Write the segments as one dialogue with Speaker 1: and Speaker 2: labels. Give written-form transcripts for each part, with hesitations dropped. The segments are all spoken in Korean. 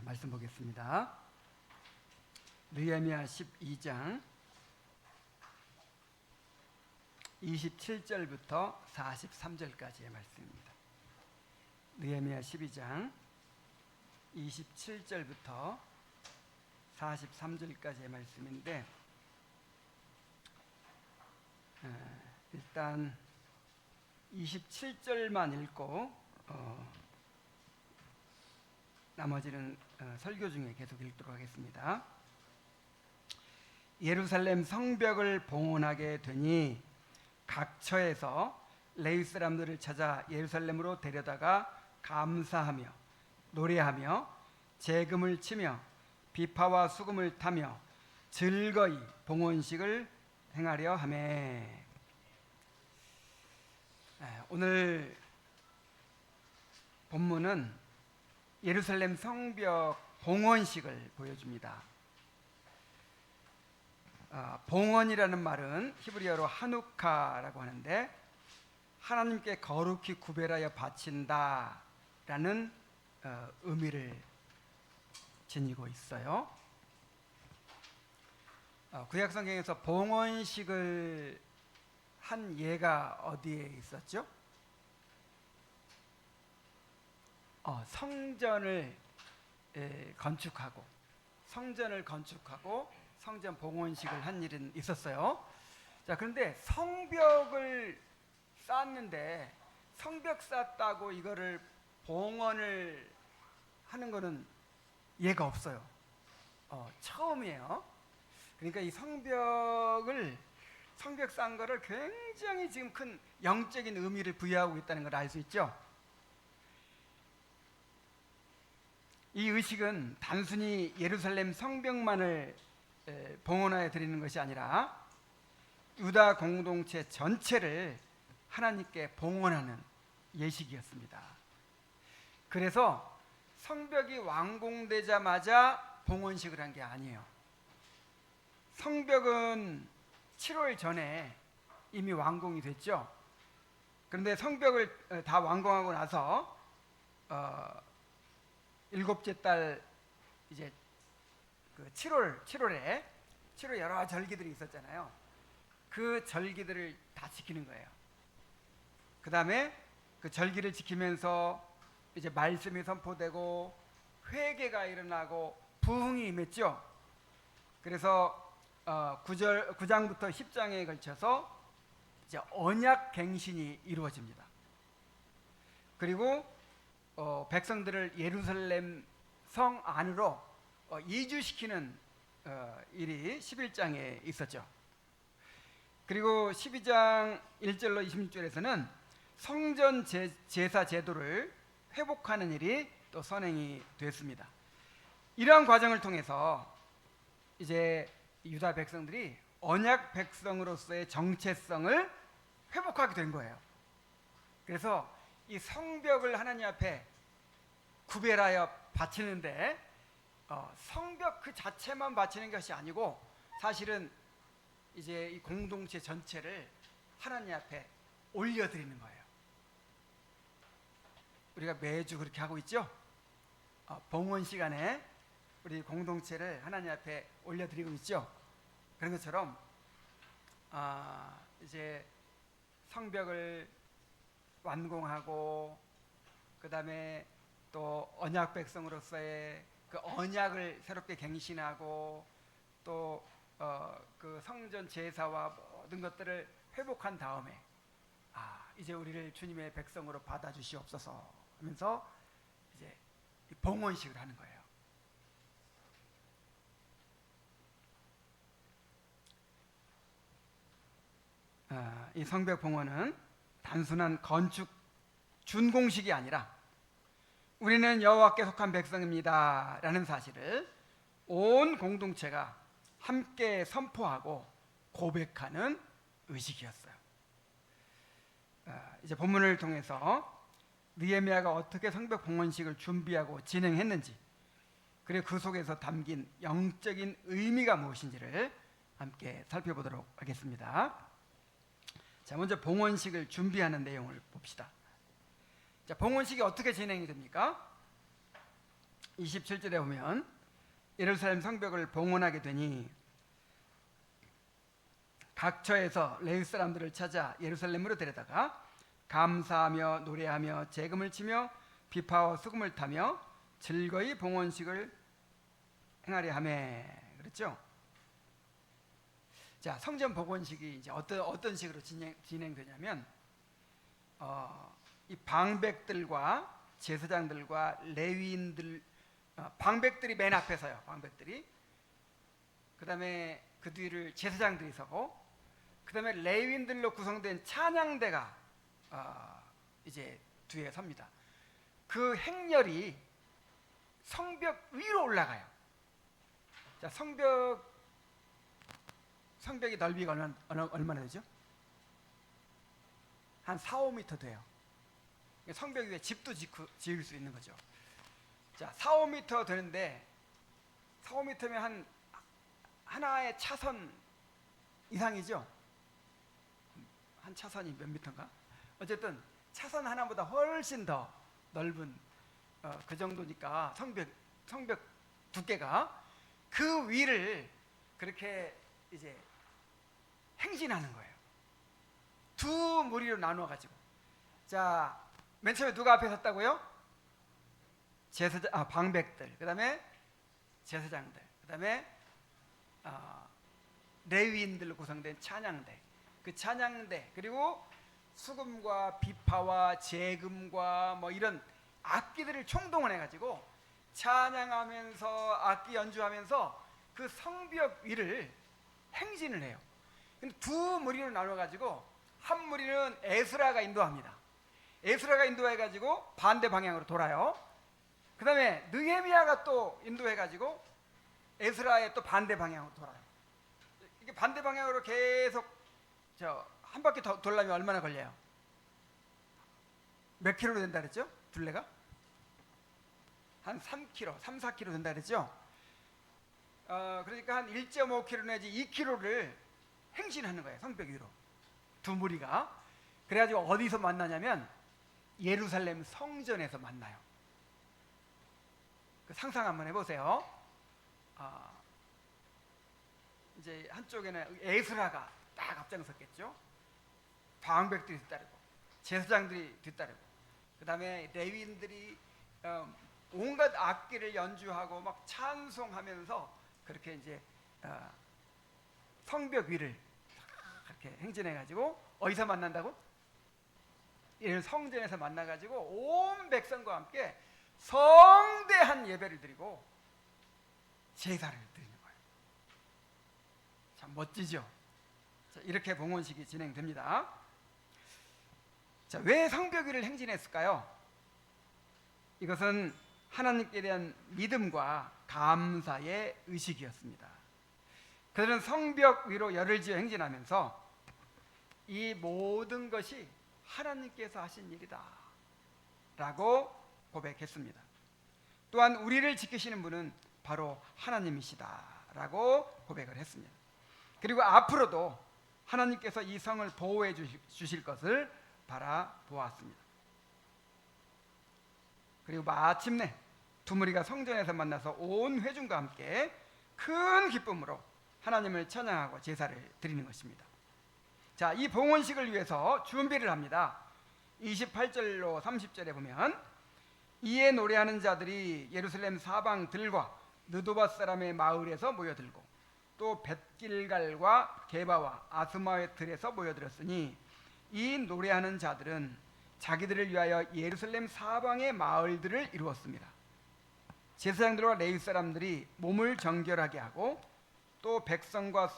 Speaker 1: 말씀 보겠습니다. 느헤미야 12장 27절부터 43절까지의 말씀입니다. 느헤미야 12장 27절부터 43절까지의 말씀인데, 일단 27절만 읽고 나머지는 설교 중에 계속 읽도록 하겠습니다. 예루살렘 성벽을 봉헌하게 되니 각 처에서 레위 사람들을 찾아 예루살렘으로 데려다가 감사하며 노래하며 재금을 치며 비파와 수금을 타며 즐거이 봉헌식을 행하려 하매. 오늘 본문은 예루살렘 성벽 봉헌식을 보여줍니다. 봉헌이라는 말은 히브리어로 하누카라고 하는데, 하나님께 거룩히 구별하여 바친다라는 의미를 지니고 있어요. 구약 성경에서 봉헌식을 한 예가 어디에 있었죠? 성전을 건축하고 성전 봉헌식을 한 일은 있었어요. 자, 그런데 성벽을 쌓았는데 성벽 쌓았다고 이거를 봉헌을 하는 거는 예가 없어요. 처음이에요. 그러니까 이 성벽 쌓은 거를 굉장히 지금 큰 영적인 의미를 부여하고 있다는 걸 알 수 있죠. 이 의식은 단순히 예루살렘 성벽만을 봉헌하여 드리는 것이 아니라 유다 공동체 전체를 하나님께 봉헌하는 예식이었습니다. 그래서 성벽이 완공되자마자 봉헌식을 한 게 아니에요. 성벽은 7월 전에 이미 완공이 됐죠. 그런데 성벽을 다 완공하고 나서 7째 달 이제 그 7월에 여러 절기들이 있었잖아요. 그 절기들을 다 지키는 거예요. 그 다음에 그 절기를 지키면서 이제 말씀이 선포되고 회개가 일어나고 부흥이 임했죠. 그래서 9장부터 10장에 걸쳐서 이제 언약 갱신이 이루어집니다. 그리고 백성들을 예루살렘 성 안으로 이주시키는 일이 11장에 있었죠. 그리고 12장 1절로 26절에서는 성전 제사 제도를 회복하는 일이 또 선행이 됐습니다. 이러한 과정을 통해서 이제 유다 백성들이 언약 백성으로서의 정체성을 회복하게 된 거예요. 그래서 이 성벽을 하나님 앞에 구별하여 바치는데 성벽 그 자체만 바치는 것이 아니고 사실은 이제 이 공동체 전체를 하나님 앞에 올려드리는 거예요. 우리가 매주 그렇게 하고 있죠. 봉헌 시간에 우리 공동체를 하나님 앞에 올려드리고 있죠. 그런 것처럼 이제 성벽을 완공하고 그 다음에 또 언약 백성으로서의 그 언약을 새롭게 갱신하고 또 그 성전 제사와 모든 것들을 회복한 다음에 이제 우리를 주님의 백성으로 받아주시옵소서 하면서 이제 봉헌식을 하는 거예요. 이 성벽 봉헌은 단순한 건축 준공식이 아니라 우리는 여호와께 속한 백성입니다 라는 사실을 온 공동체가 함께 선포하고 고백하는 의식이었어요. 이제 본문을 통해서 느헤미야가 어떻게 성벽 봉헌식을 준비하고 진행했는지, 그리고 그 속에서 담긴 영적인 의미가 무엇인지를 함께 살펴보도록 하겠습니다. 자, 먼저 봉헌식을 준비하는 내용을 봅시다. 자, 봉헌식이 어떻게 진행이 됩니까? 27절에 보면 예루살렘 성벽을 봉헌하게 되니 각처에서 레위 사람들을 찾아 예루살렘으로 데려다가 감사하며 노래하며 재금을 치며 비파와 수금을 타며 즐거이 봉헌식을 행하려 하매. 그렇죠? 자, 성전 봉헌식이 이제 어떤 식으로 진행되냐면 이 방백들과 제사장들과 레위인들, 방백들이 맨 앞에 서요. 방백들이. 그다음에 그 뒤를 제사장들이 서고, 그다음에 레위인들로 구성된 찬양대가 이제 뒤에 섭니다. 그 행렬이 성벽 위로 올라가요. 자, 성벽이 넓이가 얼마나 되죠? 한 4, 5m 돼요. 성벽 위에 집도 지을 수 있는 거죠. 자, 4, 5m 되는데 4, 5m면 한 하나의 차선 이상이죠. 한 차선이 몇 미터인가? 어쨌든 차선 하나보다 훨씬 더 넓은 그 정도니까 성벽 두께가 그 위를 그렇게 이제 행진하는 거예요. 두 무리로 나누어 가지고. 자, 맨 처음에 누가 앞에 섰다고요? 방백들, 그다음에 제사장들, 그다음에 레위인들로 구성된 찬양대. 그 찬양대, 그리고 수금과 비파와 재금과 뭐 이런 악기들을 총동원해 가지고 찬양하면서 악기 연주하면서 그 성벽 위를 행진을 해요. 근데 두 무리로 나눠 가지고 한 무리는 에스라가 인도합니다. 에스라가 인도해 가지고 반대 방향으로 돌아요. 그다음에 느헤미야가 또 인도해 가지고 에스라의 또 반대 방향으로 돌아요. 이게 반대 방향으로 계속 한 바퀴 더 돌려면 얼마나 걸려요? 몇 킬로 된다 그랬죠? 둘레가? 한 3km, 3, 4km 된다 그랬죠? 그러니까 한 1.5km 내지 2km를 행진하는 거예요. 성벽 위로. 두 무리가. 그래가지고 어디서 만나냐면 예루살렘 성전에서 만나요. 상상 한번 해보세요. 이제 한쪽에는 에스라가 딱 앞장섰겠죠. 방백들이 뒤따르고 제사장들이 뒤따르고, 그 다음에 레위인들이 온갖 악기를 연주하고 막 찬송하면서 그렇게 이제 성벽 위를 그렇게 행진해가지고 어디서 만난다고? 이런 성전에서 만나가지고 온 백성과 함께 성대한 예배를 드리고 제사를 드리는 거예요. 참 멋지죠? 자, 이렇게 봉헌식이 진행됩니다. 자, 왜 성벽 위를 행진했을까요? 이것은 하나님께 대한 믿음과 감사의 의식이었습니다. 그들은 성벽 위로 열을 지어 행진하면서 이 모든 것이 하나님께서 하신 일이다 라고 고백했습니다. 또한 우리를 지키시는 분은 바로 하나님이시다 라고 고백을 했습니다. 그리고 앞으로도 하나님께서 이 성을 보호해 주실 것을 바라보았습니다. 그리고 마침내 두 무리가 성전에서 만나서 온 회중과 함께 큰 기쁨으로 하나님을 찬양하고 제사를 드리는 것입니다. 자, 이 봉헌식을 위해서 준비를 합니다. 28절로 30절에 보면 이에 노래하는 자들이 예루살렘 사방들과 느도바 사람의 마을에서 모여들고 또 벳길갈과 게바와 아스마의 들에서 모여들었으니 이 노래하는 자들은 자기들을 위하여 예루살렘 사방의 마을들을 이루었습니다. 제사장들과 레위 사람들이 몸을 정결하게 하고 또 백성과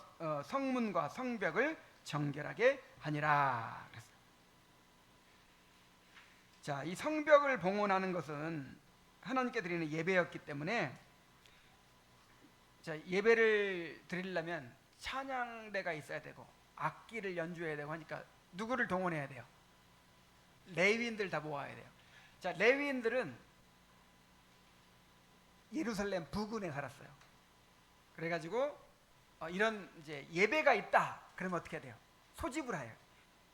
Speaker 1: 성문과 성벽을 정결하게 하니라. 자, 이 성벽을 봉헌하는 것은 하나님께 드리는 예배였기 때문에, 자, 예배를 드리려면 찬양대가 있어야 되고 악기를 연주해야 되고 하니까 누구를 동원해야 돼요? 레위인들 다 모아야 돼요. 자, 레위인들은 예루살렘 부근에 살았어요. 그래가지고 이런 이제 예배가 있다 그러면 어떻게 해야 돼요? 소집을 해요.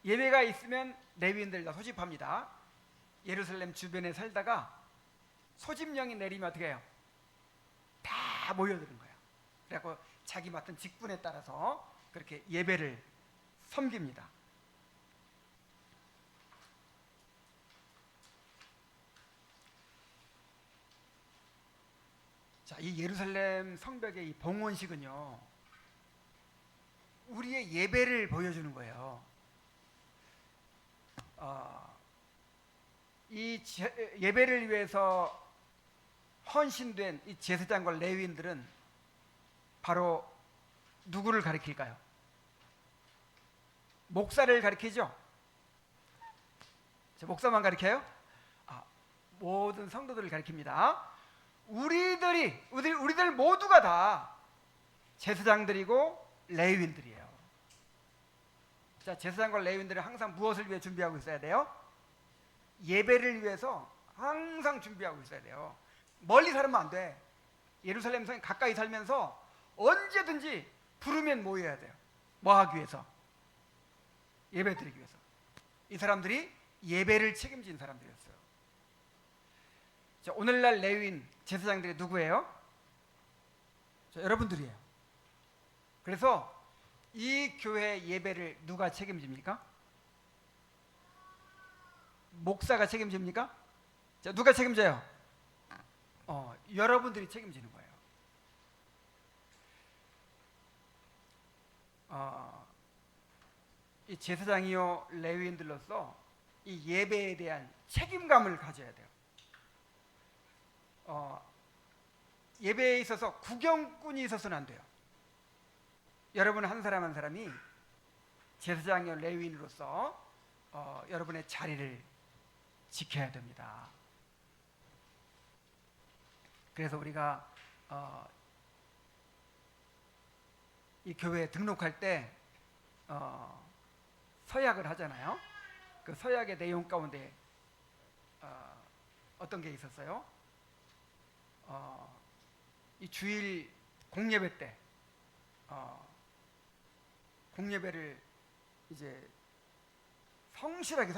Speaker 1: 예배가 있으면 레위인들 다 소집합니다. 예루살렘 주변에 살다가 소집령이 내리면 어떻게 해요? 다 모여드는 거예요. 그래갖고 자기 맡은 직분에 따라서 그렇게 예배를 섬깁니다. 자, 이 예루살렘 성벽의 이 봉헌식은요, 우리의 예배를 보여주는 거예요. 예배를 위해서 헌신된 이 제사장과 레위인들은 바로 누구를 가리킬까요? 목사를 가리키죠? 목사만 가리켜요? 모든 성도들을 가리킵니다. 우리들 모두가 다 제사장들이고 레위인들이에요. 자, 제사장과 레위인들은 항상 무엇을 위해 준비하고 있어야 돼요? 예배를 위해서 항상 준비하고 있어야 돼요. 멀리 살면 안 돼. 예루살렘 성에 가까이 살면서 언제든지 부르면 모여야 돼요. 뭐 하기 위해서? 예배 드리기 위해서. 이 사람들이 예배를 책임진 사람들이었어요. 자, 오늘날 레위인 제사장들이 누구예요? 자, 여러분들이에요. 그래서 이 교회 예배를 누가 책임집니까? 목사가 책임집니까? 자, 누가 책임져요? 여러분들이 책임지는 거예요. 이 제사장이요 레위인들로서 이 예배에 대한 책임감을 가져야 돼요. 예배에 있어서 구경꾼이 있어서는 안 돼요. 여러분 한 사람 한 사람이 제사장이요 레위인으로서 여러분의 자리를 지켜야 됩니다. 그래서 우리가 이 교회에 등록할 때 서약을 하잖아요. 그 서약의 내용 가운데 어떤 게 있었어요? 이 주일 공예배 때 공예배를 이제 성실하게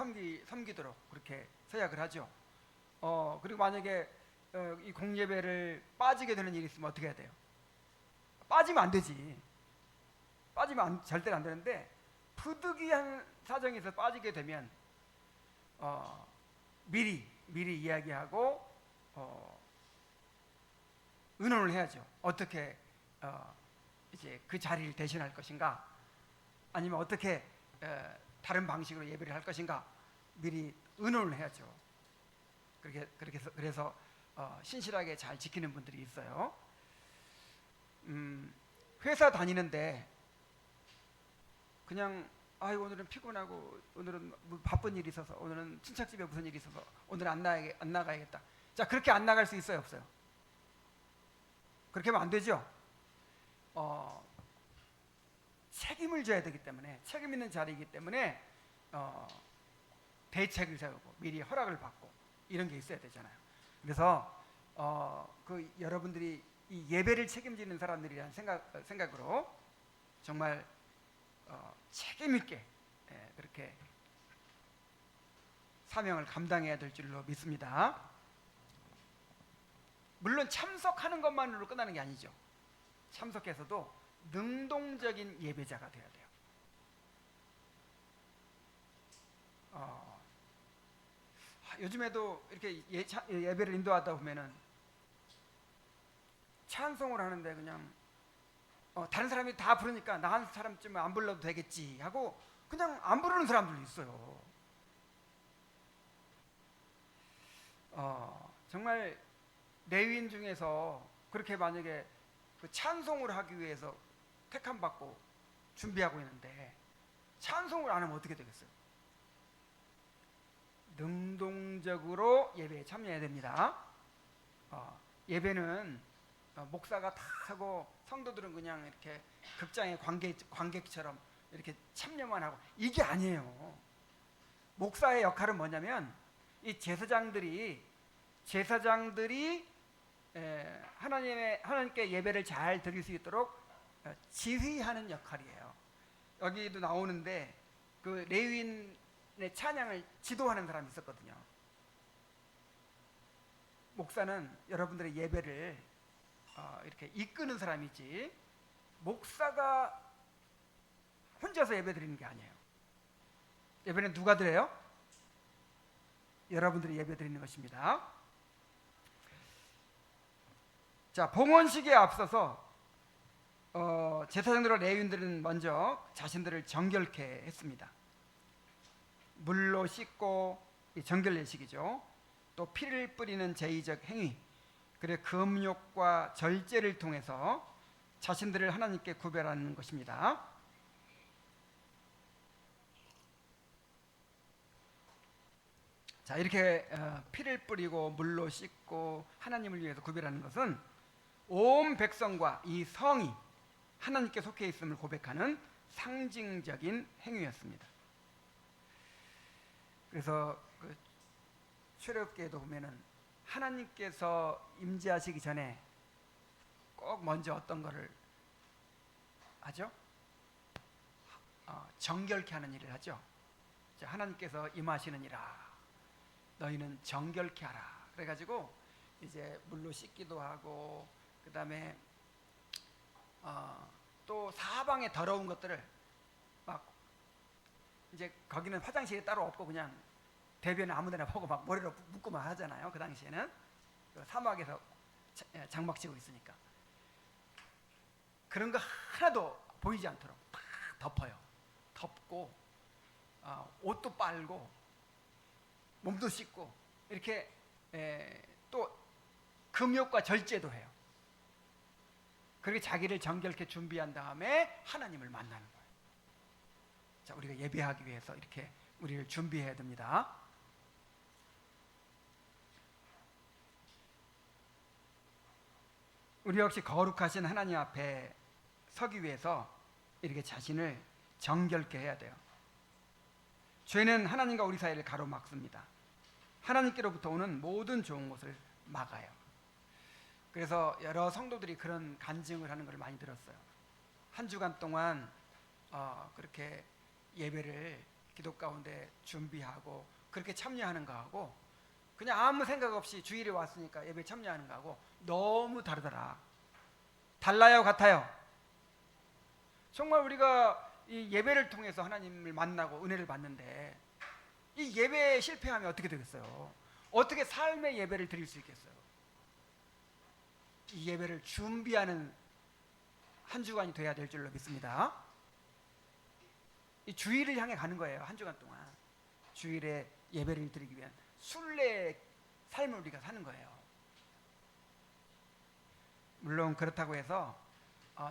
Speaker 1: 섬기도록 그렇게 서약을 하죠. 그리고 만약에 이 공예배를 빠지게 되는 일이 있으면 어떻게 해야 돼요? 빠지면 안 되지. 빠지면 절대로 안 되는데 부득이한 사정이 있어서 빠지게 되면 미리 이야기하고 의논을 해야죠. 어떻게 이제 그 자리를 대신할 것인가, 아니면 어떻게 다른 방식으로 예배를 할 것인가 미리 의논을 해야죠. 그래서 신실하게 잘 지키는 분들이 있어요. 회사 다니는데 그냥 오늘은 피곤하고 오늘은 뭐 바쁜 일이 있어서, 오늘은 친척집에 무슨 일이 있어서 오늘 안 나가야겠다. 자, 그렇게 안 나갈 수 있어요, 없어요? 그렇게 하면 안 되죠. 책임을 져야 되기 때문에, 책임 있는 자리이기 때문에 대책을 세우고 미리 허락을 받고 이런 게 있어야 되잖아요. 그래서 그 여러분들이 이 예배를 책임지는 사람들이라는 생각으로 정말 책임 있게 그렇게 사명을 감당해야 될 줄로 믿습니다. 물론 참석하는 것만으로 끝나는 게 아니죠. 참석해서도 능동적인 예배자가 되어야 돼요. 요즘에도 이렇게 예배를 인도하다 보면은 찬송을 하는데 그냥 다른 사람이 다 부르니까 나 한 사람쯤은 안 불러도 되겠지 하고 그냥 안 부르는 사람들도 있어요. 정말 레위인 중에서 그렇게 만약에 그 찬송을 하기 위해서 택함 받고 준비하고 있는데 찬송을 안 하면 어떻게 되겠어요? 능동적으로 예배에 참여해야 됩니다. 예배는 목사가 다 하고 성도들은 그냥 이렇게 극장의 관객처럼 이렇게 참여만 하고, 이게 아니에요. 목사의 역할은 뭐냐면 이 제사장들이 하나님께 예배를 잘 드릴 수 있도록 지휘하는 역할이에요. 여기도 나오는데 그 레위인의 찬양을 지도하는 사람이 있었거든요. 목사는 여러분들의 예배를 이렇게 이끄는 사람이지 목사가 혼자서 예배 드리는 게 아니에요. 예배는 누가 드려요? 여러분들이 예배 드리는 것입니다. 자, 봉헌식에 앞서서 제사장들과 레위인들은 먼저 자신들을 정결케 했습니다. 물로 씻고, 정결 예식이죠. 또 피를 뿌리는 제의적 행위, 그리고 금욕과 절제를 통해서 자신들을 하나님께 구별하는 것입니다. 자, 이렇게 피를 뿌리고 물로 씻고 하나님을 위해서 구별하는 것은 온 백성과 이 성이 하나님께 속해 있음을 고백하는 상징적인 행위였습니다. 그래서 그 출애굽기에도 보면은 하나님께서 임재하시기 전에 꼭 먼저 어떤 거를 하죠? 정결케 하는 일을 하죠. 자, 하나님께서 임하시느니라 너희는 정결케 하라. 그래가지고 이제 물로 씻기도 하고, 그 다음에 또 사방에 더러운 것들을 막, 이제 거기는 화장실이 따로 없고 그냥 대변을 아무데나 보고 막 머리로 묶고만 하잖아요. 그 당시에는 그 사막에서 장막 치고 있으니까 그런 거 하나도 보이지 않도록 다 덮어요. 덮고 옷도 빨고 몸도 씻고 이렇게 또 금욕과 절제도 해요. 그렇게 자기를 정결케 준비한 다음에 하나님을 만나는 거예요. 자, 우리가 예배하기 위해서 이렇게 우리를 준비해야 됩니다. 우리 역시 거룩하신 하나님 앞에 서기 위해서 이렇게 자신을 정결케 해야 돼요. 죄는 하나님과 우리 사이를 가로막습니다. 하나님께로부터 오는 모든 좋은 것을 막아요. 그래서 여러 성도들이 그런 간증을 하는 걸 많이 들었어요. 한 주간 동안 그렇게 예배를 기도 가운데 준비하고 그렇게 참여하는 거하고 그냥 아무 생각 없이 주일에 왔으니까 예배 참여하는 거하고 너무 다르더라. 달라요, 같아요? 정말 우리가 이 예배를 통해서 하나님을 만나고 은혜를 받는데 이 예배에 실패하면 어떻게 되겠어요? 어떻게 삶의 예배를 드릴 수 있겠어요? 이 예배를 준비하는 한 주간이 돼야 될 줄로 믿습니다. 이 주일을 향해 가는 거예요. 한 주간 동안 주일에 예배를 드리기 위한 순례의 삶을 우리가 사는 거예요. 물론 그렇다고 해서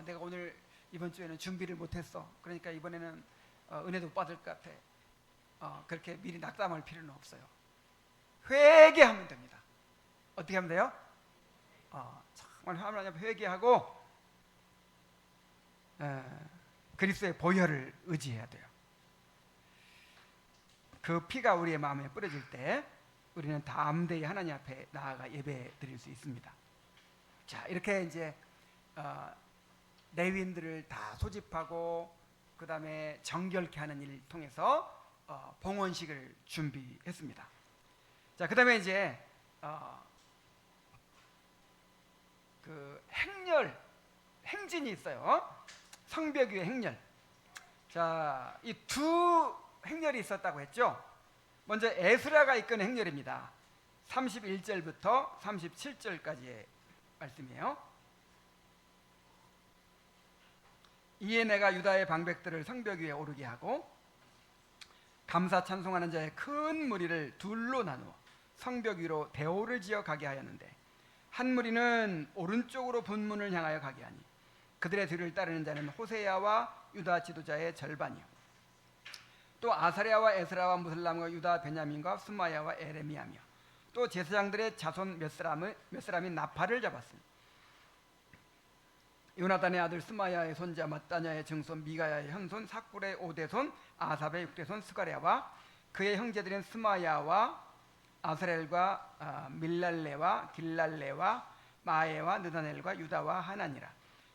Speaker 1: 내가 오늘 이번 주에는 준비를 못했어, 그러니까 이번에는 은혜도 못 받을 것 같아, 그렇게 미리 낙담할 필요는 없어요. 회개하면 됩니다. 어떻게 하면 돼요? 정말 하나님 앞에 회개하고 그리스도의 보혈을 의지해야 돼요. 그 피가 우리의 마음에 뿌려질 때 우리는 담대히 하나님 앞에 나아가 예배 드릴 수 있습니다. 자, 이렇게 이제 레위인들을 다 소집하고 그 다음에 정결케 하는 일을 통해서 봉헌식을 준비했습니다. 자, 그 다음에 이제 그 행진이 있어요. 성벽위의 행렬. 자, 이 두 행렬이 있었다고 했죠. 먼저 에스라가 이끄는 행렬입니다. 31절부터 37절까지의 말씀이에요. 이에 내가 유다의 방백들을 성벽 위에 오르게 하고 감사 찬송하는 자의 큰 무리를 둘로 나누어 성벽 위로 대오를 지어 가게 하였는데 한 무리는 오른쪽으로 분문을 향하여 가게 하니 그들의 뒤를 따르는 자는 호세야와 유다 지도자의 절반이요 또 아사랴와 에스라와 무슬람과 유다 베냐민과 스마야와 에레미야며 또 제사장들의 자손 몇 사람이 나팔을 잡았으니 요나단의 아들 스마야의 손자 마따냐의 증손 미가야의 현손 삭불의 5대손 아삽의 6대손 스가랴와 그의 형제들인 스마야와 아스렐과 밀랄레와 길랄레와 마에와 느다넬과 유다와 하나니라.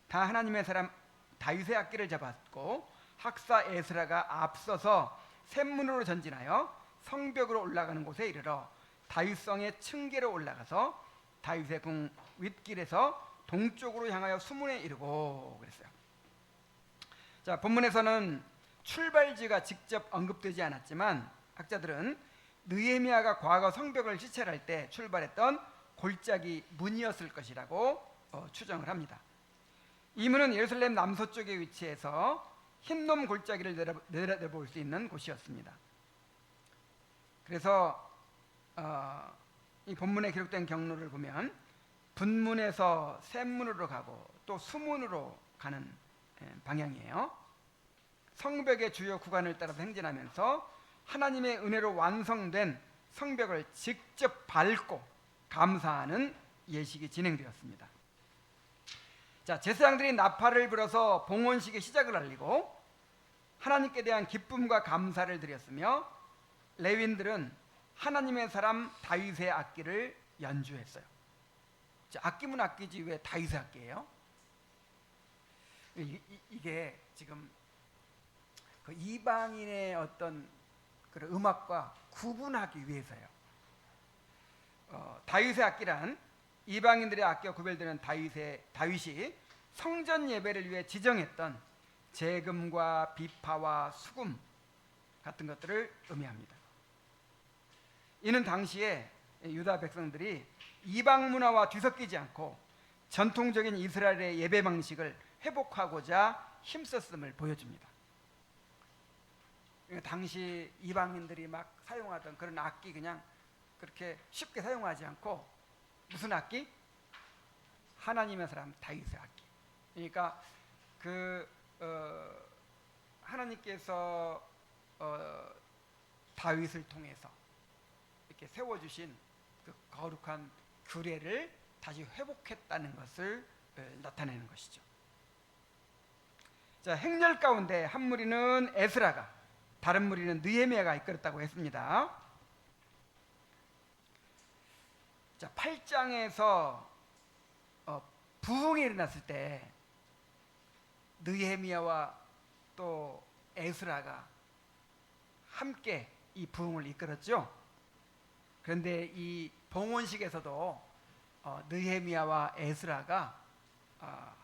Speaker 1: 다 하나님의 사람 다윗의 악기를 잡았고 학사 에스라가 앞서서 샘문으로 전진하여 성벽으로 올라가는 곳에 이르러 다윗성의 층계로 올라가서 다윗의 궁 윗길에서 동쪽으로 향하여 수문에 이르고 그랬어요. 자, 본문에서는 출발지가 직접 언급되지 않았지만 학자들은 느헤미야가 과거 성벽을 시찰할 때 출발했던 골짜기 문이었을 것이라고 추정을 합니다. 이 문은 예루살렘 남서쪽에 위치해서 흰놈 골짜기를 내려다볼 수 있는 곳이었습니다. 그래서 이 본문에 기록된 경로를 보면 분문에서 샘문으로 가고 또 수문으로 가는 방향이에요. 성벽의 주요 구간을 따라서 행진하면서 하나님의 은혜로 완성된 성벽을 직접 밟고 감사하는 예식이 진행되었습니다. 자, 제사장들이 나팔을 불어서 봉헌식의 시작을 알리고 하나님께 대한 기쁨과 감사를 드렸으며 레위인들은 하나님의 사람 다윗의 악기를 연주했어요. 자, 악기면 악기지 왜 다윗의 악기예요? 이게 지금 그 이방인의 어떤 그런 음악과 구분하기 위해서요. 다윗의 악기란 이방인들의 악기와 구별되는 다윗이 성전 예배를 위해 지정했던 제금과 비파와 수금 같은 것들을 의미합니다. 이는 당시에 유다 백성들이 이방 문화와 뒤섞이지 않고 전통적인 이스라엘의 예배 방식을 회복하고자 힘썼음을 보여줍니다. 당시 이방인들이 막 사용하던 그런 악기 그냥 그렇게 쉽게 사용하지 않고 무슨 악기? 하나님의 사람 다윗의 악기. 그러니까 하나님께서 다윗을 통해서 이렇게 세워주신 그 거룩한 규례를 다시 회복했다는 것을 나타내는 것이죠. 자, 행렬 가운데 한 무리는 에스라가, 다른 무리는 느헤미야가 이끌었다고 했습니다. 자, 8장에서 부흥이 일어났을 때 느헤미야와 또 에스라가 함께 이 부흥을 이끌었죠. 그런데 이 봉헌식에서도 느헤미야와 에스라가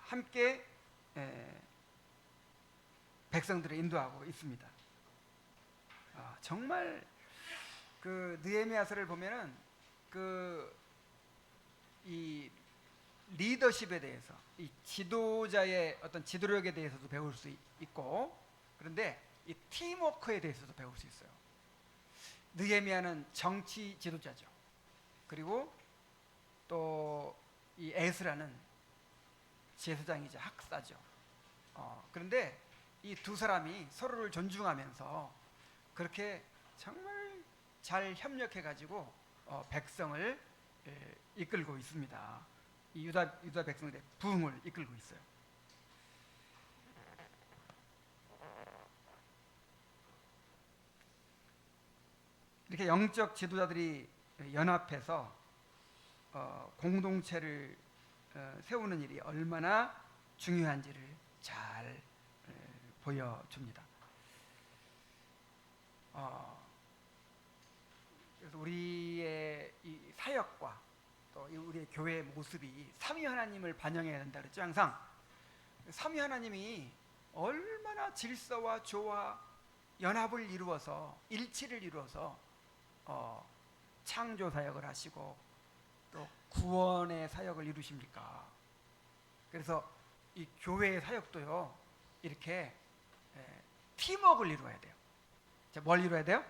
Speaker 1: 함께 백성들을 인도하고 있습니다. 정말 그 느헤미야서를 보면은 이 리더십에 대해서, 이 지도자의 어떤 지도력에 대해서도 배울 수 있고, 그런데 이 팀워크에 대해서도 배울 수 있어요. 느헤미야는 정치 지도자죠. 그리고 또 이 에스라는 제사장이자 학사죠. 그런데 이 두 사람이 서로를 존중하면서 그렇게 정말 잘 협력해 가지고 백성을 이끌고 있습니다. 이 유다 백성들의 부흥을 이끌고 있어요. 이렇게 영적 지도자들이 연합해서 공동체를 세우는 일이 얼마나 중요한지를 잘 보여줍니다. 그래서 우리의 이 사역과 또 우리의 교회의 모습이 삼위 하나님을 반영해야 된다 그랬죠. 항상 삼위 하나님이 얼마나 질서와 조화, 연합을 이루어서 일치를 이루어서 창조 사역을 하시고 또 구원의 사역을 이루십니까? 그래서 이 교회의 사역도요 이렇게 팀워크를 이루어야 돼요. 자, 뭘 이루어야 돼요?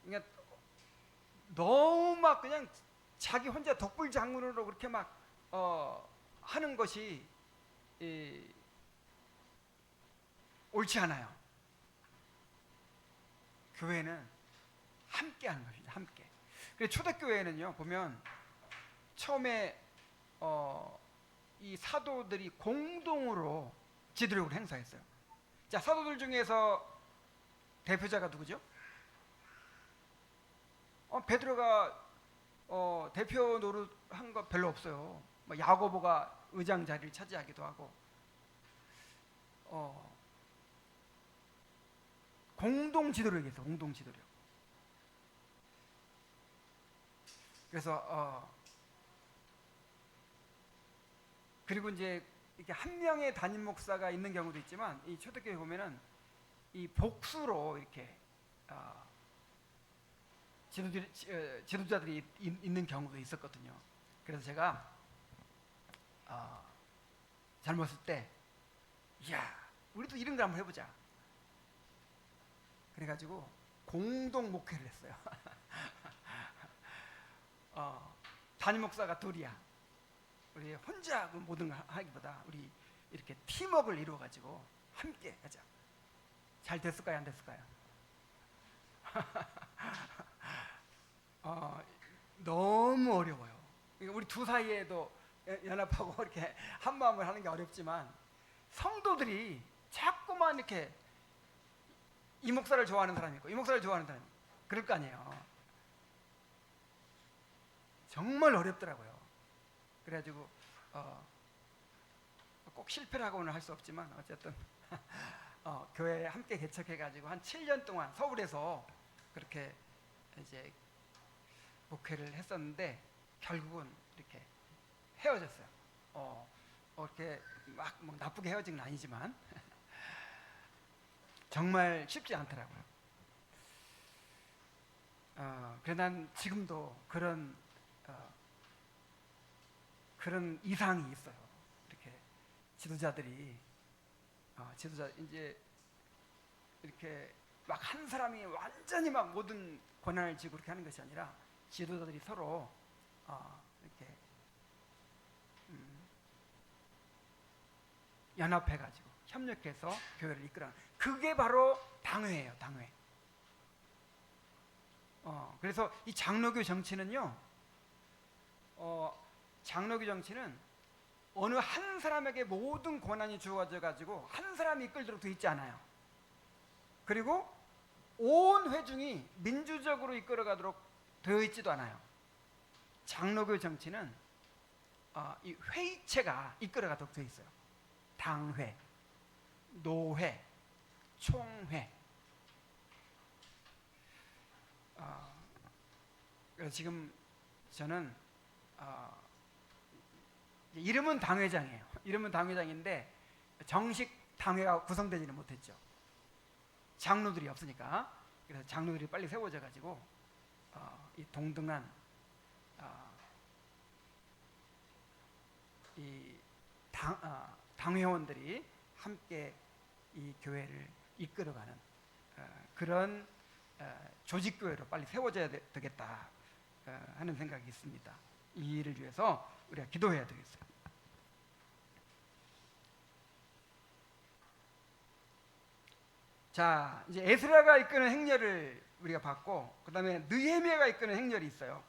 Speaker 1: 그러니까 너무 막 그냥 자기 혼자 독불장군으로 그렇게 막 하는 것이 옳지 않아요. 교회는 함께 하는 것입니다. 함께. 그래서 초대교회는요 보면 처음에 이 사도들이 공동으로 지도력을 행사했어요. 자, 사도들 중에서 대표자가 누구죠? 베드로가 대표 노릇한 거 별로 없어요. 뭐 야고보가 의장 자리를 차지하기도 하고 공동 지도력이 있어요. 공동 지도력. 그래서 그리고 이제 이렇게 한 명의 담임 목사가 있는 경우도 있지만 이 초대교회 보면은 이 복수로 이렇게 지도자들이 있는 경우도 있었거든요. 그래서 제가 젊었을 때, 이야, 우리도 이런 걸 한번 해보자. 그래가지고 공동 목회를 했어요. 담임 목사가 둘이야. 우리 혼자 그 모든 걸 하기보다 우리 이렇게 팀워크를 이루어가지고 함께 하자. 잘 됐을까요? 안 됐을까요? 너무 어려워요. 우리 두 사이에도 연합하고 이렇게 한 마음을 하는 게 어렵지만 성도들이 자꾸만 이렇게 이 목사를 좋아하는 사람이 있고 이 목사를 좋아하는 사람이 있고 그럴 거 아니에요. 정말 어렵더라고요. 그래가지고 꼭 실패를 하고는 할 수 없지만 어쨌든 교회에 함께 개척해가지고 한 7년 동안 서울에서 그렇게 이제 목회를 했었는데 결국은 이렇게 헤어졌어요. 이렇게 막 뭐 나쁘게 헤어진 건 아니지만 정말 쉽지 않더라고요. 그래 난 지금도 그런 이상이 있어요. 이렇게 지도자들이 지도자 이제 이렇게 막 한 사람이 완전히 막 모든 권한을 쥐고 그렇게 하는 것이 아니라 지도자들이 서로 이렇게 연합해가지고 협력해서 교회를 이끌어가는 그게 바로 당회예요. 당회. 그래서 이 장로교 정치는요. 장로교 정치는 어느 한 사람에게 모든 권한이 주어져 가지고 한 사람이 이끌도록 되어 있지 않아요. 그리고 온 회중이 민주적으로 이끌어가도록 되어 있지도 않아요. 장로교 정치는 이 회의체가 이끌어가도록 되어 있어요. 당회, 노회, 총회. 그래서 지금 저는 이름은 당회장이에요. 이름은 당회장인데 정식 당회가 구성되지는 못했죠. 장로들이 없으니까. 그래서 장로들이 빨리 세워져 가지고 이 동등한 이 당회원들이 함께 이 교회를 이끌어가는 그런 조직교회로 빨리 세워져야 되겠다 하는 생각이 있습니다. 이 일을 위해서 우리가 기도해야 되겠어요. 자, 이제 에스라가 이끄는 행렬을 우리가 봤고, 그 다음에 느헤미야가 이끄는 행렬이 있어요.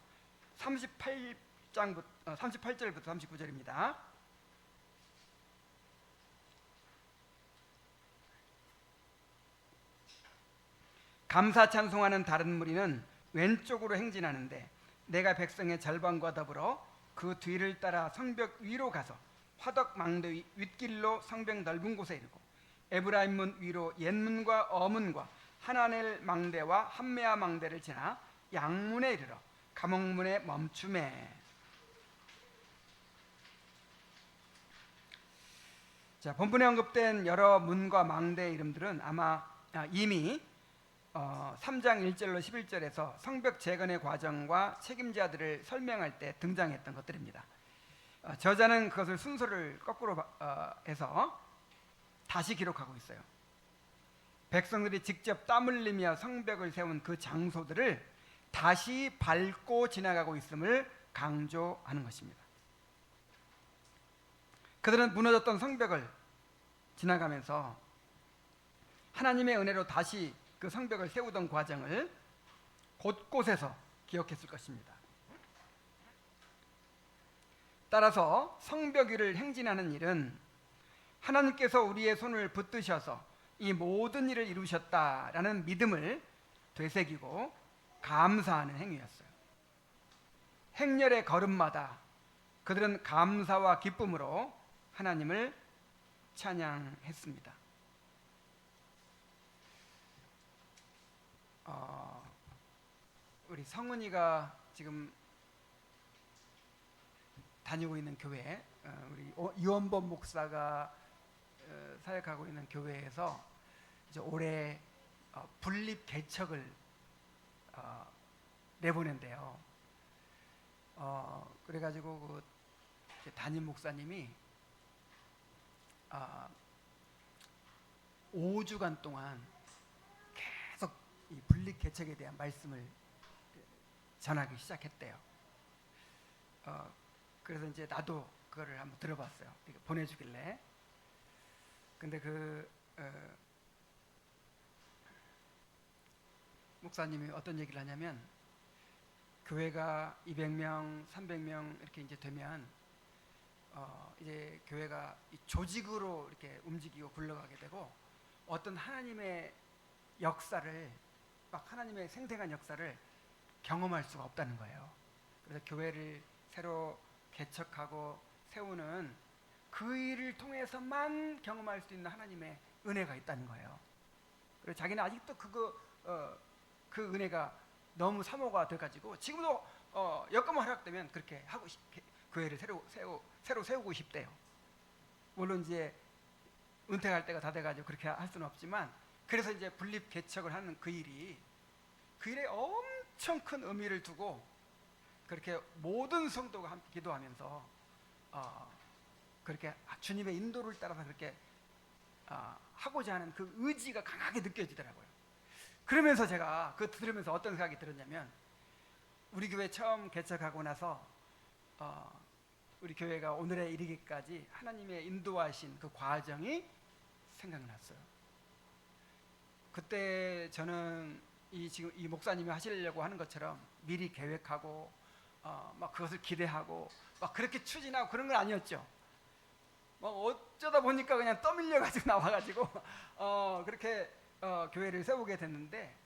Speaker 1: 38절부터 39절입니다. 감사 찬송하는 다른 무리는 왼쪽으로 행진하는데 내가 백성의 절반과 더불어 그 뒤를 따라 성벽 위로 가서 화덕 망대 윗길로 성벽 넓은 곳에 이르고 에브라임 문 위로 옛문과 어문과 하나넬 망대와 함메아 망대를 지나 양문에 이르러 감옥문에 멈추매. 자, 본문에 언급된 여러 문과 망대의 이름들은 아마 이미 3장 1절로 11절에서 성벽 재건의 과정과 책임자들을 설명할 때 등장했던 것들입니다. 저자는 그것을 순서를 거꾸로 해서 다시 기록하고 있어요. 백성들이 직접 땀 흘리며 성벽을 세운 그 장소들을 다시 밟고 지나가고 있음을 강조하는 것입니다. 그들은 무너졌던 성벽을 지나가면서 하나님의 은혜로 다시 그 성벽을 세우던 과정을 곳곳에서 기억했을 것입니다. 따라서 성벽 위를 행진하는 일은 하나님께서 우리의 손을 붙드셔서 이 모든 일을 이루셨다라는 믿음을 되새기고 감사하는 행위였어요. 행렬의 걸음마다 그들은 감사와 기쁨으로 하나님을 찬양했습니다. 우리 성은이가 지금 다니고 있는 교회, 우리 이원범 목사가 사역하고 있는 교회에서 이제 올해 분립 개척을 내보낸대요. 그래가지고 그 담임 목사님이 5주간 동안 계속 이 분립 개척에 대한 말씀을 전하기 시작했대요. 그래서 이제 나도 그거를 한번 들어봤어요. 보내주길래. 근데 목사님이 어떤 얘기를 하냐면, 교회가 200명, 300명 이렇게 이제 되면 이제 교회가 이 조직으로 이렇게 움직이고 굴러가게 되고, 어떤 하나님의 역사를, 막 하나님의 생생한 역사를 경험할 수가 없다는 거예요. 그래서 교회를 새로 개척하고 세우는 그 일을 통해서만 경험할 수 있는 하나님의 은혜가 있다는 거예요. 그래서 자기는 아직도 그 은혜가 너무 사모가 돼가지고 지금도 여건 허락되면 그렇게 하고 교회를 새로 세우고 싶대요. 물론 이제 은퇴할 때가 다 돼가지고 그렇게 할 수는 없지만, 그래서 이제 분립 개척을 하는 그 일에 엄청 큰 의미를 두고 그렇게 모든 성도가 함께 기도하면서 그렇게 주님의 인도를 따라서 그렇게 하고자 하는 그 의지가 강하게 느껴지더라고요. 그러면서 제가 그거 들으면서 어떤 생각이 들었냐면, 우리 교회 처음 개척하고 나서 우리 교회가 오늘에 이르기까지 하나님의 인도하신 그 과정이 생각났어요. 그때 저는 지금 이 목사님이 하시려고 하는 것처럼 미리 계획하고 막 그것을 기대하고 막 그렇게 추진하고 그런 건 아니었죠. 막 어쩌다 보니까 그냥 떠밀려 가지고 나와가지고 그렇게 교회를 세우게 됐는데,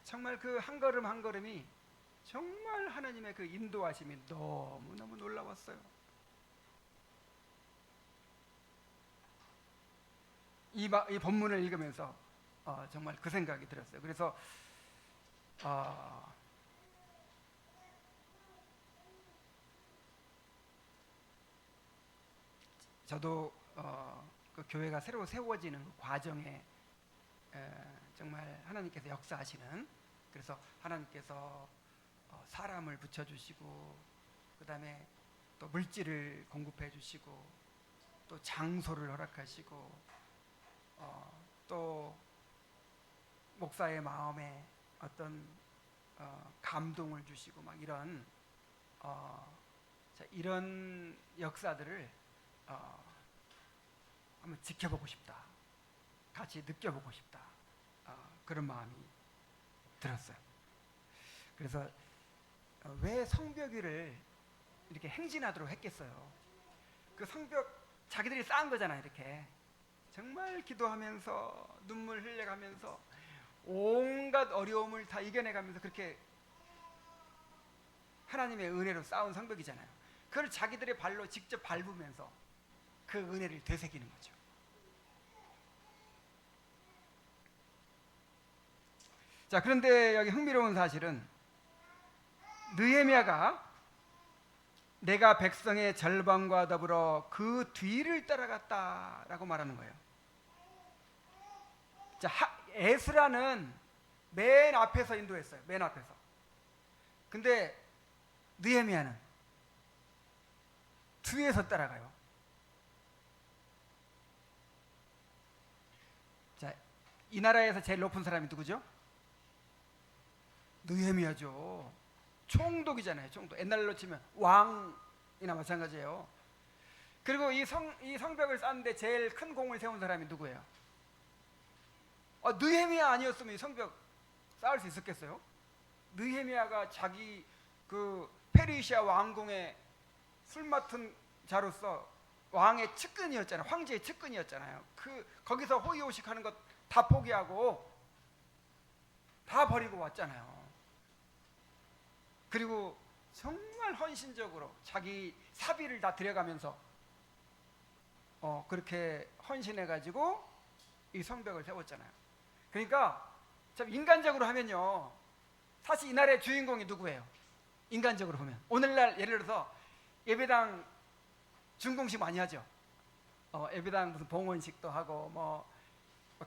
Speaker 1: 정말 그 한 걸음 한 걸음이 정말 하나님의 그 인도하심이 너무너무 놀라웠어요. 이 본문을 읽으면서 정말 그 생각이 들었어요. 그래서 저도 그 교회가 새로 세워지는 그 과정에 정말 하나님께서 역사하시는, 그래서 하나님께서 사람을 붙여주시고, 그 다음에 또 물질을 공급해 주시고, 또 장소를 허락하시고, 또 목사의 마음에 어떤 감동을 주시고 막 이런 역사들을 한번 지켜보고 싶다, 같이 느껴보고 싶다, 그런 마음이 들었어요. 그래서 왜 성벽위를 이렇게 행진하도록 했겠어요? 그 성벽 자기들이 쌓은 거잖아요. 이렇게 정말 기도하면서 눈물 흘려가면서 온갖 어려움을 다 이겨내가면서 그렇게 하나님의 은혜로 쌓은 성벽이잖아요. 그걸 자기들의 발로 직접 밟으면서 그 은혜를 되새기는 거죠. 자, 그런데 여기 흥미로운 사실은 느헤미야가 내가 백성의 절반과 더불어 그 뒤를 따라갔다라고 말하는 거예요. 자, 에스라는 맨 앞에서 인도했어요. 맨 앞에서. 근데 느헤미야는 뒤에서 따라가요. 자, 이 나라에서 제일 높은 사람이 누구죠? 느헤미야죠. 총독이잖아요. 총독. 옛날로 치면 왕이나 마찬가지예요. 그리고 이 성벽을 쌓는데 제일 큰 공을 세운 사람이 누구예요? 느헤미야 아니었으면 이 성벽 쌓을 수 있었겠어요? 느헤미야가 자기 그 페르시아 왕궁의 술 맡은 자로서 왕의 측근이었잖아요. 황제의 측근이었잖아요. 거기서 호의호식하는 것 다 포기하고 다 버리고 왔잖아요. 그리고 정말 헌신적으로 자기 사비를 다 들여가면서 그렇게 헌신해가지고 이 성벽을 세웠잖아요. 그러니까 참 인간적으로 하면요, 사실 이 나라의 주인공이 누구예요? 인간적으로 보면 오늘날 예를 들어서 예배당 준공식 많이 하죠. 예배당 무슨 봉헌식도 하고 뭐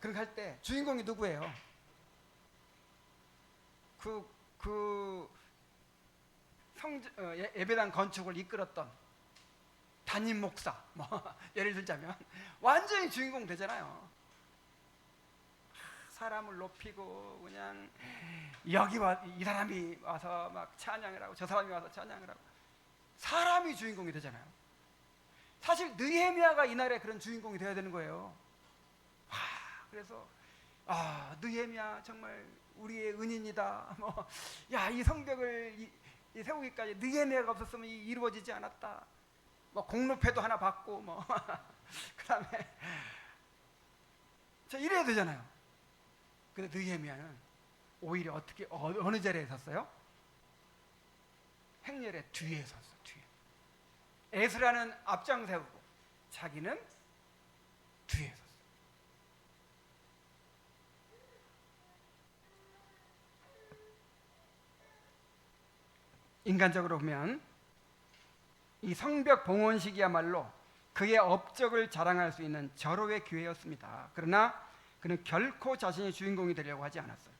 Speaker 1: 그런 거 할 때 주인공이 누구예요? 예배당 건축을 이끌었던 담임 목사, 뭐 예를 들자면 완전히 주인공 되잖아요. 사람을 높이고 그냥 이 사람이 와서 막 찬양을 하고 저 사람이 와서 찬양을 하고 사람이 주인공이 되잖아요. 사실 느헤미야가 이날에 그런 주인공이 되어야 되는 거예요. 그래서 느헤미야 정말 우리의 은인이다. 이 성벽을 세우기까지 느헤미야가 없었으면 이루어지지 않았다. 공로패도 하나 받고 그다음에 이래야 되잖아요. 근데 느헤미야는 오히려 어느 자리에 섰어요? 행렬의 뒤에 섰어. 뒤에. 에스라는 앞장 세우고 자기는 뒤에 섰어. 인간적으로 보면 이 성벽 봉헌식이야말로 그의 업적을 자랑할 수 있는 절호의 기회였습니다. 그러나 그는 결코 자신이 주인공이 되려고 하지 않았어요.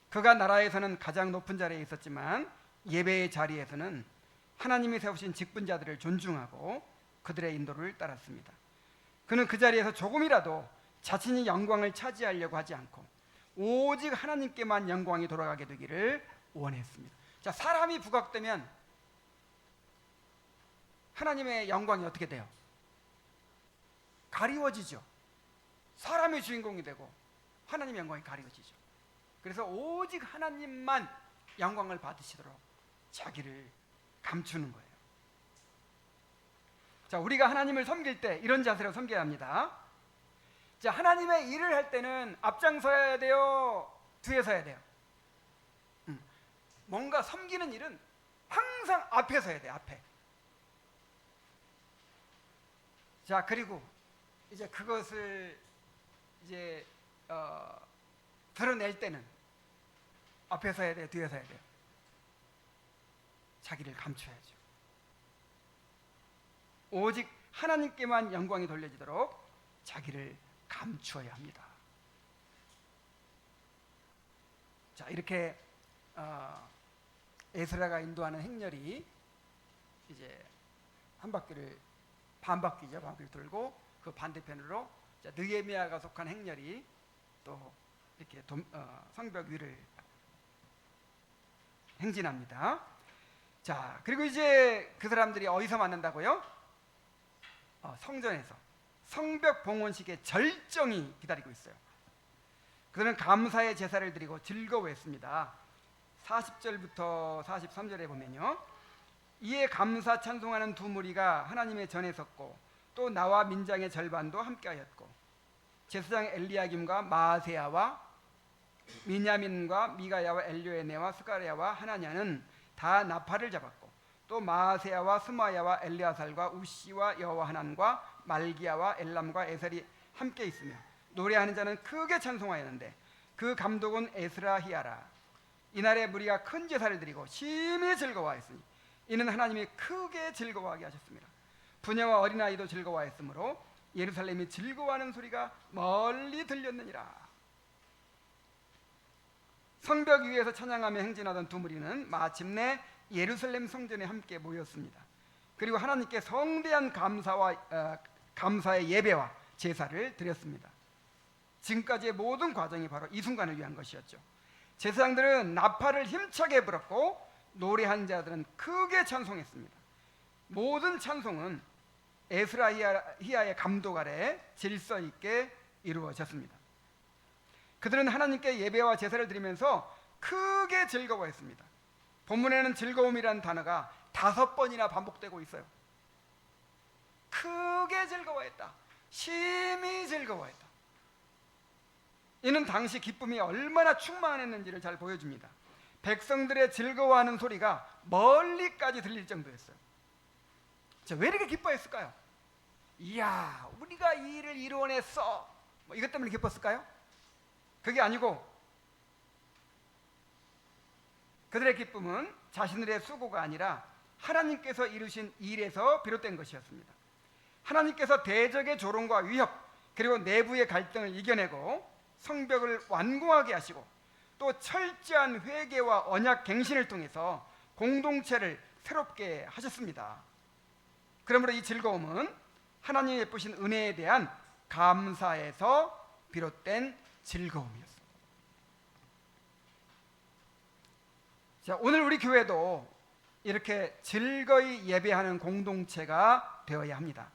Speaker 1: 그가 나라에서는 가장 높은 자리에 있었지만 예배의 자리에서는 하나님이 세우신 직분자들을 존중하고 그들의 인도를 따랐습니다. 그는 그 자리에서 조금이라도 자신이 영광을 차지하려고 하지 않고 오직 하나님께만 영광이 돌아가게 되기를 원했습니다. 자, 사람이 부각되면 하나님의 영광이 어떻게 돼요? 가리워지죠. 사람이 주인공이 되고 하나님의 영광이 가리워지죠. 그래서 오직 하나님만 영광을 받으시도록 자기를 감추는 거예요. 자, 우리가 하나님을 섬길 때 이런 자세로 섬겨야 합니다. 자, 하나님의 일을 할 때는 앞장서야 돼요? 뒤에 서야 돼요? 뭔가 섬기는 일은 항상 앞에 서야 돼요. 앞에. 자, 그리고 이제 그것을 이제 드러낼 때는 앞에 서야 돼요? 뒤에 서야 돼요? 자기를 감춰야죠. 오직 하나님께만 영광이 돌려지도록 자기를 감추어야 합니다. 자, 이렇게 에스라가 인도하는 행렬이 이제 반바퀴를 돌고 그 반대편으로 느헤미야가 속한 행렬이 또 이렇게 성벽 위를 행진합니다. 자, 그리고 이제 그 사람들이 어디서 만난다고요? 성전에서 성벽 봉헌식의 절정이 기다리고 있어요. 그들은 감사의 제사를 드리고 즐거워했습니다. 40절부터 43절에 보면요, 이에 감사 찬송하는 두 무리가 하나님의 전에 섰고 또 나와 민장의 절반도 함께하였고 제사장 엘리야김과 마아세야와 미냐민과 미가야와 엘료에네와 스가랴와 하나냐는 다 나팔을 잡았고 또 마아세야와 스마야와 엘리아살과 우시와 여호와 하난과 말기야와 엘람과 에셀이 함께 있으며 노래하는 자는 크게 찬송하였는데 그 감독은 에스라히야라. 이날에 무리가 큰 제사를 드리고 심히 즐거워하였으니 이는 하나님이 크게 즐거워하게 하셨습니다. 부녀와 어린아이도 즐거워하였으므로 예루살렘이 즐거워하는 소리가 멀리 들렸느니라. 성벽 위에서 찬양하며 행진하던 두 무리는 마침내 예루살렘 성전에 함께 모였습니다. 그리고 하나님께 성대한 감사의 예배와 제사를 드렸습니다. 지금까지의 모든 과정이 바로 이 순간을 위한 것이었죠. 제사장들은 나팔을 힘차게 불었고 노래한 자들은 크게 찬송했습니다. 모든 찬송은 에스라히야의 감독 아래 질서 있게 이루어졌습니다. 그들은 하나님께 예배와 제사를 드리면서 크게 즐거워했습니다. 본문에는 즐거움이라는 단어가 5번이나 반복되고 있어요. 크게 즐거워했다. 심히 즐거워했다. 이는 당시 기쁨이 얼마나 충만했는지를 잘 보여줍니다. 백성들의 즐거워하는 소리가 멀리까지 들릴 정도였어요. 자, 왜 이렇게 기뻐했을까요? 이야, 우리가 이 일을 이루어냈어. 이것 때문에 기뻤을까요? 그게 아니고 그들의 기쁨은 자신들의 수고가 아니라 하나님께서 이루신 일에서 비롯된 것이었습니다. 하나님께서 대적의 조롱과 위협 그리고 내부의 갈등을 이겨내고 성벽을 완공하게 하시고 또 철저한 회개와 언약 갱신을 통해서 공동체를 새롭게 하셨습니다. 그러므로 이 즐거움은 하나님의 예쁘신 은혜에 대한 감사에서 비롯된 즐거움이었습니다. 자, 오늘 우리 교회도 이렇게 즐거이 예배하는 공동체가 되어야 합니다.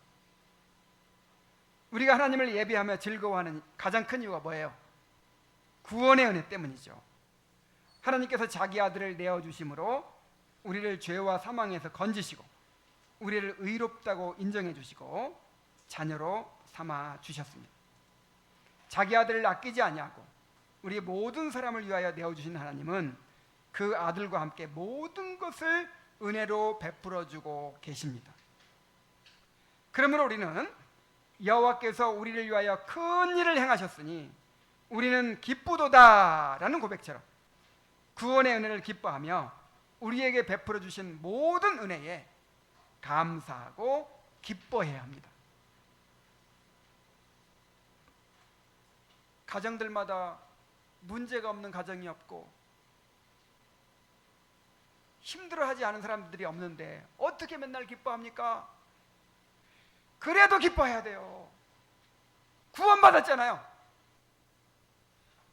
Speaker 1: 우리가 하나님을 예배하며 즐거워하는 가장 큰 이유가 뭐예요? 구원의 은혜 때문이죠. 하나님께서 자기 아들을 내어주심으로 우리를 죄와 사망에서 건지시고 우리를 의롭다고 인정해 주시고 자녀로 삼아 주셨습니다. 자기 아들을 아끼지 아니하고 우리 모든 사람을 위하여 내어주신 하나님은 그 아들과 함께 모든 것을 은혜로 베풀어 주고 계십니다. 그러므로 우리는 여호와께서 우리를 위하여 큰 일을 행하셨으니 우리는 기쁘도다라는 고백처럼 구원의 은혜를 기뻐하며 우리에게 베풀어 주신 모든 은혜에 감사하고 기뻐해야 합니다. 가정들마다 문제가 없는 가정이 없고 힘들어하지 않은 사람들이 없는데 어떻게 맨날 기뻐합니까? 그래도 기뻐해야 돼요. 구원받았잖아요.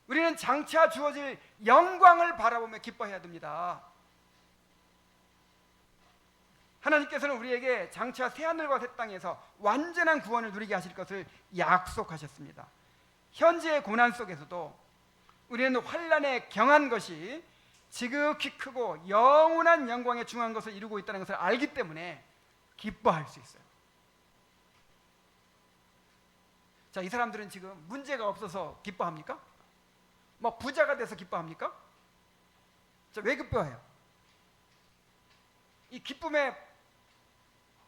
Speaker 1: 우리는 장차 주어질 영광을 바라보며 기뻐해야 됩니다. 하나님께서는 우리에게 장차 새하늘과 새 땅에서 완전한 구원을 누리게 하실 것을 약속하셨습니다. 현재의 고난 속에서도 우리는 환난에 경한 것이 지극히 크고 영원한 영광에 중요한 것을 이루고 있다는 것을 알기 때문에 기뻐할 수 있어요. 자, 이 사람들은 지금 문제가 없어서 기뻐합니까? 뭐 부자가 돼서 기뻐합니까? 자, 왜 기뻐해요? 이 기쁨의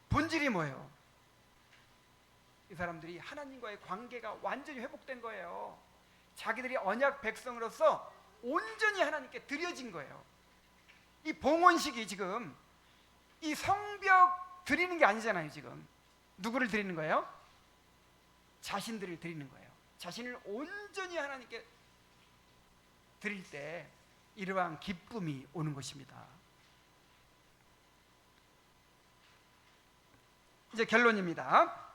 Speaker 1: 본질이 뭐예요? 이 사람들이 하나님과의 관계가 완전히 회복된 거예요. 자기들이 언약 백성으로서 온전히 하나님께 드려진 거예요. 이 봉헌식이 지금 이 성벽 드리는 게 아니잖아요. 지금 누구를 드리는 거예요? 자신들을 드리는 거예요. 자신을 온전히 하나님께 드릴 때 이러한 기쁨이 오는 것입니다. 이제 결론입니다.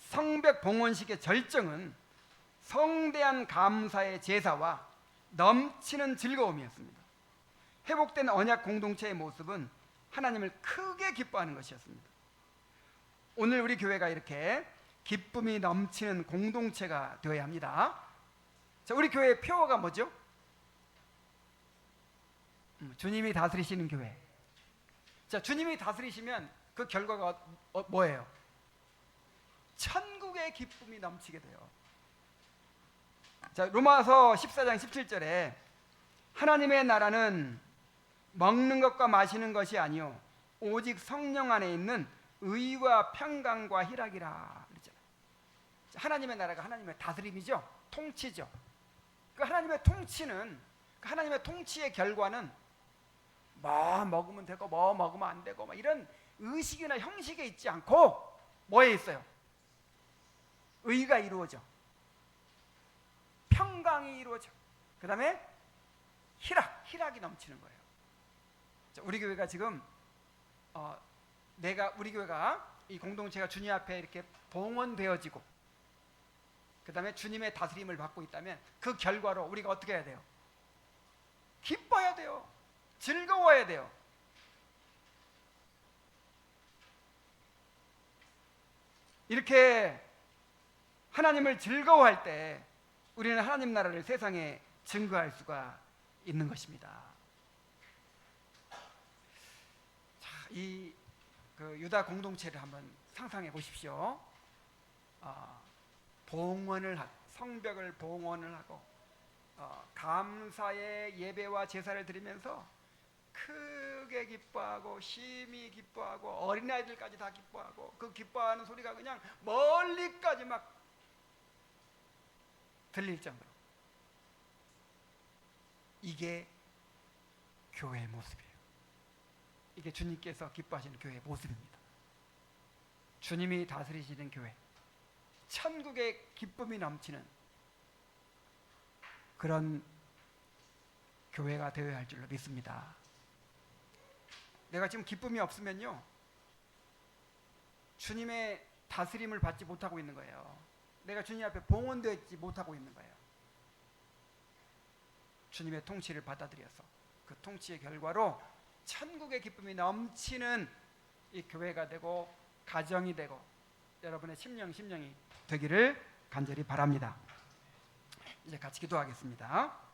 Speaker 1: 성벽 봉헌식의 절정은 성대한 감사의 제사와 넘치는 즐거움이었습니다. 회복된 언약 공동체의 모습은 하나님을 크게 기뻐하는 것이었습니다. 오늘 우리 교회가 이렇게 기쁨이 넘치는 공동체가 되어야 합니다. 자, 우리 교회의 표어가 뭐죠? 주님이 다스리시는 교회. 자, 주님이 다스리시면 그 결과가 뭐예요? 천국의 기쁨이 넘치게 돼요. 자, 로마서 14장 17절에 하나님의 나라는 먹는 것과 마시는 것이 아니요 오직 성령 안에 있는 의와 평강과 희락이라 그랬잖아요. 하나님의 나라가 하나님의 다스림이죠. 통치죠. 그 하나님의 통치는 그 하나님의 통치의 결과는 뭐 먹으면 되고 뭐 먹으면 안 되고 막 이런 의식이나 형식에 있지 않고 뭐에 있어요? 의가 이루어져. 평강이 이루어져. 그 다음에 희락이 넘치는 거예요. 자, 우리 교회가 지금 우리 교회가 이 공동체가 주님 앞에 이렇게 봉헌되어지고 그 다음에 주님의 다스림을 받고 있다면 그 결과로 우리가 어떻게 해야 돼요? 기뻐해야 돼요. 즐거워야 돼요. 이렇게 하나님을 즐거워할 때 우리는 하나님 나라를 세상에 증거할 수가 있는 것입니다. 자, 이 유다 공동체를 한번 상상해 보십시오. 성벽을 봉헌을 하고 감사의 예배와 제사를 드리면서 크게 기뻐하고 심히 기뻐하고 어린아이들까지 다 기뻐하고 그 기뻐하는 소리가 그냥 멀리까지 막 들릴 정도로 이게 교회의 모습이에요. 이게 주님께서 기뻐하시는 교회의 모습입니다. 주님이 다스리시는 교회, 천국의 기쁨이 넘치는 그런 교회가 되어야 할 줄로 믿습니다. 내가 지금 기쁨이 없으면요, 주님의 다스림을 받지 못하고 있는 거예요. 내가 주님 앞에 봉헌되어 있지 못하고 있는 거예요. 주님의 통치를 받아들여서 그 통치의 결과로 천국의 기쁨이 넘치는 이 교회가 되고 가정이 되고 여러분의 심령이 되기를 간절히 바랍니다. 이제 같이 기도하겠습니다.